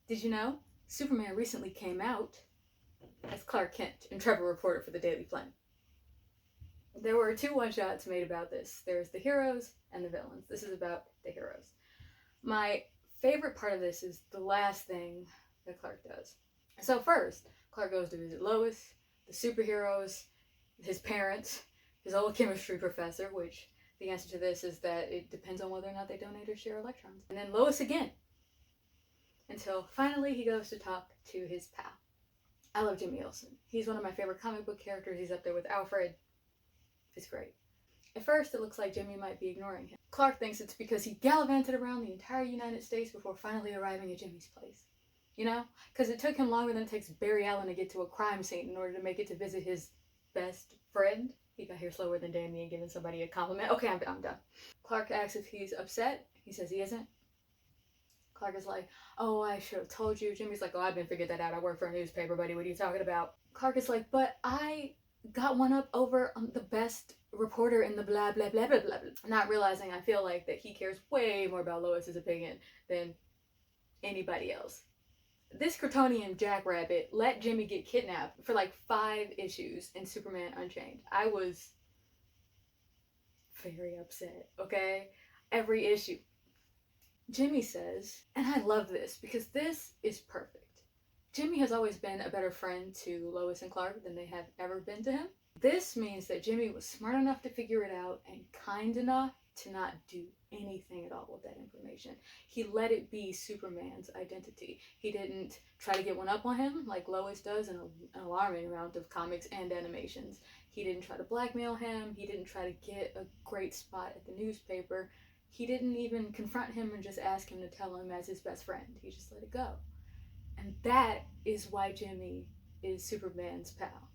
Did you know Superman recently came out as Clark Kent and Trevor reported for the Daily Planet? There were two one-shots made about this. There's the heroes and the villains. This is about the heroes. My favorite part of this is the last thing that Clark does. So first, Clark goes to visit Lois, the superheroes, his parents, his old chemistry professor, which the answer to this is that it depends on whether or not they donate or share electrons. And then Lois again, until finally he goes to talk to his pal. I love Jimmy Olsen. He's one of my favorite comic book characters. He's up there with Alfred. It's great. At first, it looks like Jimmy might be ignoring him. Clark thinks it's because he gallivanted around the entire United States before finally arriving at Jimmy's place. You know? Because it took him longer than it takes Barry Allen to get to a crime scene in order to make it to visit his best friend. He got here slower than Damien giving somebody a compliment. Okay, I'm done. Clark asks if he's upset. He says he isn't. Clark is like, oh, I should have told you. Jimmy's like, oh, I've been figured that out. I work for a newspaper, buddy. What are you talking about? Clark is like, but I got one up over the best reporter in the blah, blah, blah, blah, blah, blah. Not realizing, I feel like that he cares way more about Lois's opinion than anybody else. This Kryptonian jackrabbit let Jimmy get kidnapped for like 5 issues in Superman Unchained. I was very upset, okay? Every issue. Jimmy says, and I love this because this is perfect. Jimmy has always been a better friend to Lois and Clark than they have ever been to him. This means that Jimmy was smart enough to figure it out and kind enough to not do anything at all with that information. He let it be Superman's identity. He didn't try to get one up on him like Lois does in an alarming amount of comics and animations. He didn't try to blackmail him. He didn't try to get a great spot at the newspaper. He didn't even confront him and just ask him to tell him as his best friend. He just let it go. And that is why Jimmy is Superman's pal.